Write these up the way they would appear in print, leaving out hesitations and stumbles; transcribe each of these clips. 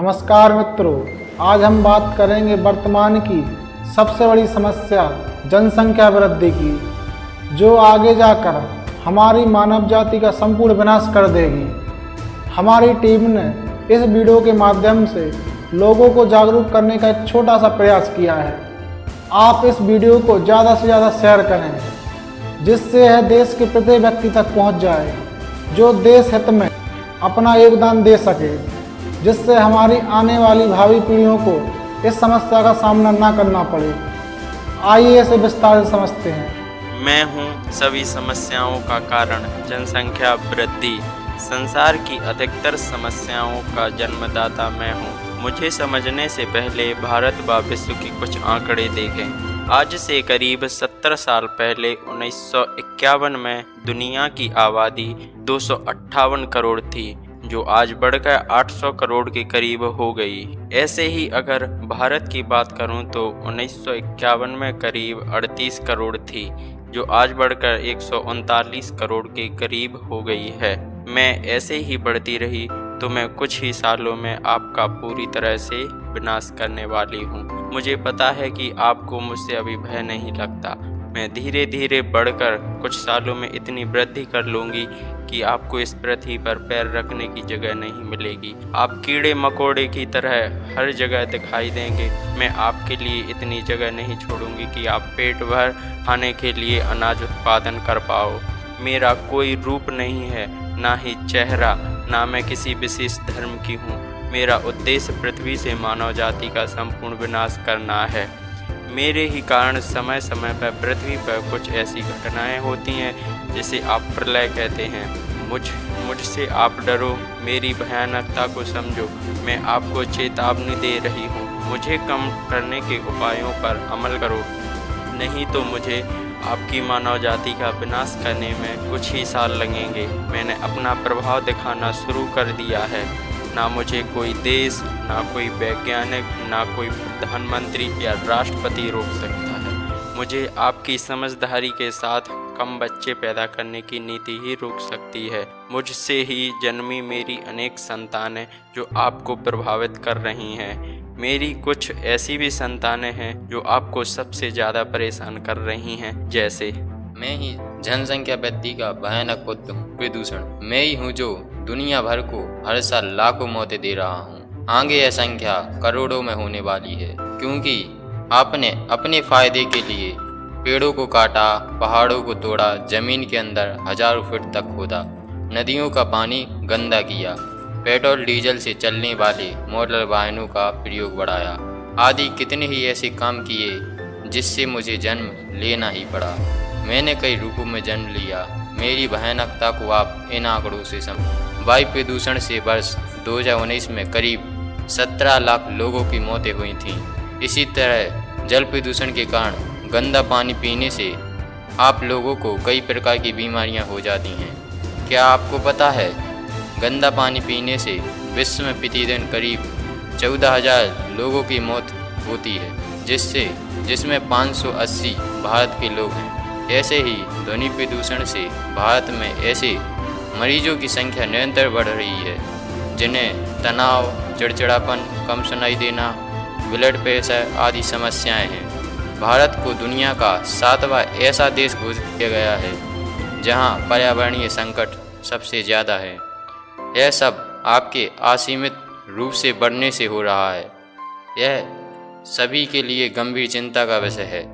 नमस्कार मित्रों, आज हम बात करेंगे वर्तमान की सबसे बड़ी समस्या जनसंख्या वृद्धि की, जो आगे जाकर हमारी मानव जाति का संपूर्ण विनाश कर देगी। हमारी टीम ने इस वीडियो के माध्यम से लोगों को जागरूक करने का एक छोटा सा प्रयास किया है। आप इस वीडियो को ज़्यादा से ज़्यादा शेयर करें, जिससे यह देश के प्रत्येक व्यक्ति तक पहुंच जाए, जो देश हित में अपना योगदान दे सके, जिससे हमारी आने वाली भावी पीढ़ियों को इस समस्या का सामना ना करना पड़े। आइए इसे विस्तार से समझते हैं। मैं हूँ सभी समस्याओं का कारण जनसंख्या वृद्धि। संसार की अधिकतर समस्याओं का जन्मदाता मैं हूँ। मुझे समझने से पहले भारत व विश्व की कुछ आंकड़े देखें। आज से करीब 70 साल पहले 1951 में दुनिया की आबादी 258 करोड़ थी, जो आज बढ़कर 800 करोड़ के करीब हो गई। ऐसे ही अगर भारत की बात करूं तो 1951 में करीब 38 करोड़ थी, जो आज बढ़कर 139 करोड़ के करीब हो गई है। मैं ऐसे ही बढ़ती रही तो मैं कुछ ही सालों में आपका पूरी तरह से विनाश करने वाली हूँ। मुझे पता है कि आपको मुझसे अभी भय नहीं लगता। मैं धीरे धीरे बढ़कर कुछ सालों में इतनी वृद्धि कर लूँगी कि आपको इस पृथ्वी पर पैर रखने की जगह नहीं मिलेगी। आप कीड़े मकोड़े की तरह हर जगह दिखाई देंगे। मैं आपके लिए इतनी जगह नहीं छोड़ूंगी कि आप पेट भर खाने के लिए अनाज उत्पादन कर पाओ। मेरा कोई रूप नहीं है, ना ही चेहरा, ना मैं किसी विशेष धर्म की हूँ। मेरा उद्देश्य पृथ्वी से मानव जाति का संपूर्ण विनाश करना है। मेरे ही कारण समय समय पर पृथ्वी पर कुछ ऐसी घटनाएं होती हैं जिसे आप प्रलय कहते हैं। मुझसे आप डरो, मेरी भयानकता को समझो। मैं आपको चेतावनी दे रही हूँ। मुझे कम करने के उपायों पर अमल करो, नहीं तो मुझे आपकी मानव जाति का विनाश करने में कुछ ही साल लगेंगे। मैंने अपना प्रभाव दिखाना शुरू कर दिया है। ना मुझे कोई देश, ना कोई वैज्ञानिक, ना कोई प्रधानमंत्री या राष्ट्रपति रोक सकता है। मुझे आपकी समझदारी के साथ कम बच्चे पैदा करने की नीति ही रोक सकती है। मुझसे ही जन्मी मेरी अनेक संतानें जो आपको प्रभावित कर रही हैं। मेरी कुछ ऐसी भी संतानें हैं जो आपको सबसे ज़्यादा परेशान कर रही हैं, जैसे मैं ही जनसंख्या वृद्धि का भयानक पुत्र हूँ, प्रदूषण। मैं ही हूँ जो दुनिया भर को हर साल लाखों मौतें दे रहा हूँ। आगे यह संख्या करोड़ों में होने वाली है, क्योंकि आपने अपने फायदे के लिए पेड़ों को काटा, पहाड़ों को तोड़ा, जमीन के अंदर हजारों फीट तक खोदा, नदियों का पानी गंदा किया, पेट्रोल डीजल से चलने वाले मोटर वाहनों का प्रयोग बढ़ाया, आदि कितने ही ऐसे काम किए जिससे मुझे जन्म लेना ही पड़ा। मैंने कई रूपों में जन्म लिया। मेरी भयानकता को आप इन आंकड़ों से समझ। वायु प्रदूषण से वर्ष 2019 में करीब 17 लाख लोगों की मौतें हुई थीं। इसी तरह जल प्रदूषण के कारण गंदा पानी पीने से आप लोगों को कई प्रकार की बीमारियां हो जाती हैं। क्या आपको पता है, गंदा पानी पीने से विश्व में प्रतिदिन करीब 14,000 लोगों की मौत होती है, जिसमें 580 भारत के लोग हैं। ऐसे ही ध्वनि प्रदूषण से भारत में ऐसे मरीजों की संख्या निरंतर बढ़ रही है, जिन्हें तनाव, चिड़चिड़ापन, कम सुनाई देना, ब्लड प्रेशर आदि समस्याएं हैं। भारत को दुनिया का 7वां ऐसा देश घोषित किया गया है जहां पर्यावरणीय संकट सबसे ज़्यादा है। यह सब आपके असीमित रूप से बढ़ने से हो रहा है। यह सभी के लिए गंभीर चिंता का विषय है।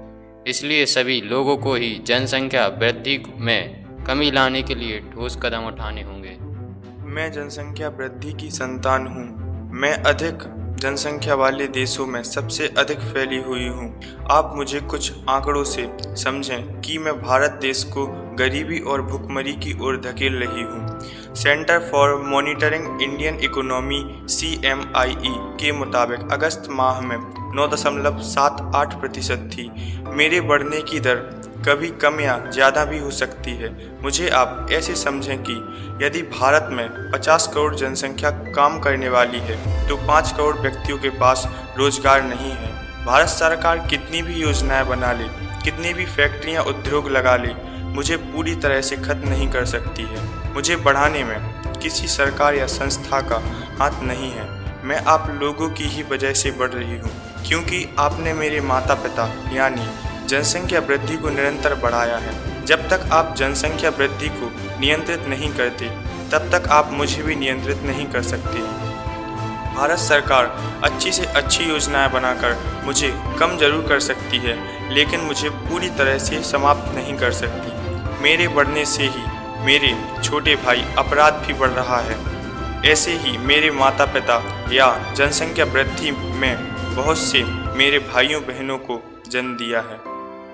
इसलिए सभी लोगों को ही जनसंख्या वृद्धि में कमी लाने के लिए ठोस कदम उठाने होंगे। मैं जनसंख्या वृद्धि की संतान हूँ। मैं अधिक जनसंख्या वाले देशों में सबसे अधिक फैली हुई हूँ। आप मुझे कुछ आंकड़ों से समझें कि मैं भारत देश को गरीबी और भुखमरी की ओर धकेल रही हूँ। Centre for monitoring Indian economy CMIE के मुताबिक अगस्त माह में 9.78% थी। मेरे बढ़ने की दर कभी कम या ज़्यादा भी हो सकती है। मुझे आप ऐसे समझें कि यदि भारत में 50 करोड़ जनसंख्या काम करने वाली है तो 5 करोड़ व्यक्तियों के पास रोजगार नहीं है। भारत सरकार कितनी भी योजनाएं बना ले, कितनी भी फैक्ट्रियां उद्योग लगा ले, मुझे पूरी तरह से खत्म नहीं कर सकती है। मुझे बढ़ाने में किसी सरकार या संस्था का हाथ नहीं है। मैं आप लोगों की ही वजह से बढ़ रही हूँ, क्योंकि आपने मेरे माता पिता यानी जनसंख्या वृद्धि को निरंतर बढ़ाया है। जब तक आप जनसंख्या वृद्धि को नियंत्रित नहीं करते, तब तक आप मुझे भी नियंत्रित नहीं कर सकते। भारत सरकार अच्छी से अच्छी योजनाएं बनाकर मुझे कम जरूर कर सकती है, लेकिन मुझे पूरी तरह से समाप्त नहीं कर सकती। मेरे बढ़ने से ही मेरे छोटे भाई अपराध भी बढ़ रहा है। ऐसे ही मेरे माता पिता या जनसंख्या वृद्धि में बहुत से मेरे भाइयों बहनों को जन्म दिया है।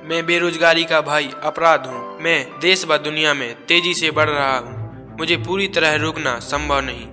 मैं बेरोजगारी का भाई अपराध हूँ। मैं देश व दुनिया में तेजी से बढ़ रहा हूँ। मुझे पूरी तरह रोकना संभव नहीं,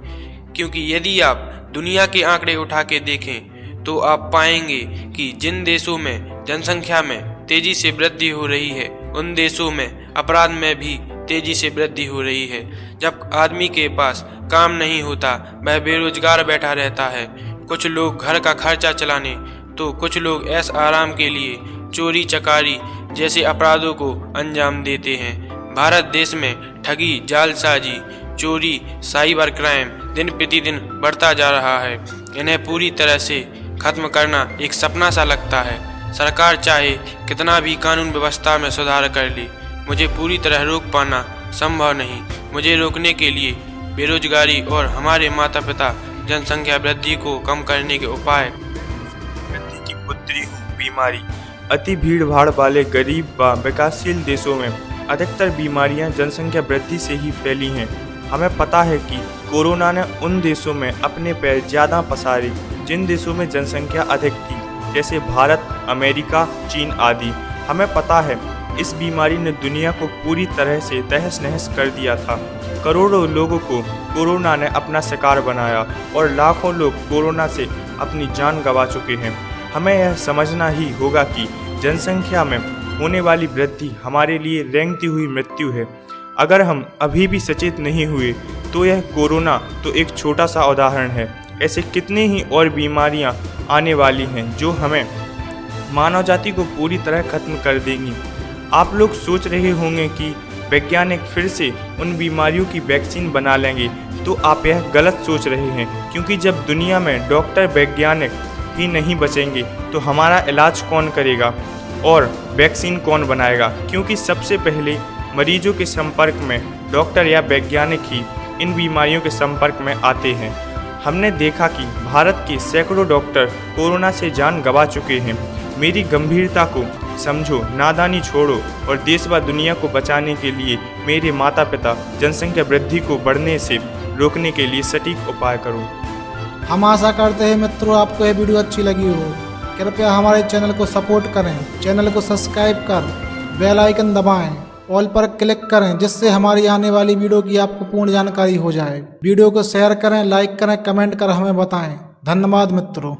क्योंकि यदि आप दुनिया के आंकड़े उठा के देखें तो आप पाएंगे कि जिन देशों में जनसंख्या में तेजी से वृद्धि हो रही है, उन देशों में अपराध में भी तेजी से वृद्धि हो रही है। जब आदमी के पास काम नहीं होता, वह बेरोजगार बैठा रहता है। कुछ लोग घर का खर्चा चलाने तो कुछ लोग ऐश आराम के लिए चोरी चकारी जैसे अपराधों को अंजाम देते हैं। भारत देश में ठगी, जालसाजी, चोरी, साइबर क्राइम दिन प्रतिदिन बढ़ता जा रहा है। इन्हें पूरी तरह से खत्म करना एक सपना सा लगता है। सरकार चाहे कितना भी कानून व्यवस्था में सुधार कर ले, मुझे पूरी तरह रोक पाना संभव नहीं। मुझे रोकने के लिए बेरोजगारी और हमारे माता पिता जनसंख्या वृद्धि को कम करने के उपाय। वृद्धि की पुत्री हूँ बीमारी। अति भीड़ भाड़ वाले गरीब व विकासशील देशों में अधिकतर बीमारियां जनसंख्या वृद्धि से ही फैली हैं। हमें पता है कि कोरोना ने उन देशों में अपने पैर ज़्यादा पसारे जिन देशों में जनसंख्या अधिक थी, जैसे भारत, अमेरिका, चीन आदि। हमें पता है इस बीमारी ने दुनिया को पूरी तरह से तहस नहस कर दिया था। करोड़ों लोगों को कोरोना ने अपना शिकार बनाया और लाखों लोग कोरोना से अपनी जान गंवा चुके हैं। हमें यह समझना ही होगा कि जनसंख्या में होने वाली वृद्धि हमारे लिए रेंगती हुई मृत्यु है। अगर हम अभी भी सचेत नहीं हुए तो यह कोरोना तो एक छोटा सा उदाहरण है। ऐसे कितने ही और बीमारियां आने वाली हैं जो हमें मानव जाति को पूरी तरह खत्म कर देंगी। आप लोग सोच रहे होंगे कि वैज्ञानिक फिर से उन बीमारियों की वैक्सीन बना लेंगे, तो आप यह गलत सोच रहे हैं, क्योंकि जब दुनिया में डॉक्टर वैज्ञानिक ही नहीं बचेंगे तो हमारा इलाज कौन करेगा और वैक्सीन कौन बनाएगा? क्योंकि सबसे पहले मरीजों के संपर्क में डॉक्टर या वैज्ञानिक ही इन बीमारियों के संपर्क में आते हैं। हमने देखा कि भारत के सैकड़ों डॉक्टर कोरोना से जान गंवा चुके हैं। मेरी गंभीरता को समझो, नादानी छोड़ो और देश व दुनिया को बचाने के लिए मेरे माता पिता जनसंख्या वृद्धि को बढ़ने से रोकने के लिए सटीक उपाय करो। हम आशा करते हैं मित्रों आपको यह वीडियो अच्छी लगी हो। कृपया हमारे चैनल को सपोर्ट करें, चैनल को सब्सक्राइब कर बेल आइकन दबाएं, ऑल पर क्लिक करें, जिससे हमारी आने वाली वीडियो की आपको पूर्ण जानकारी हो जाए। वीडियो को शेयर करें, लाइक करें, कमेंट कर हमें बताएं। धन्यवाद मित्रों।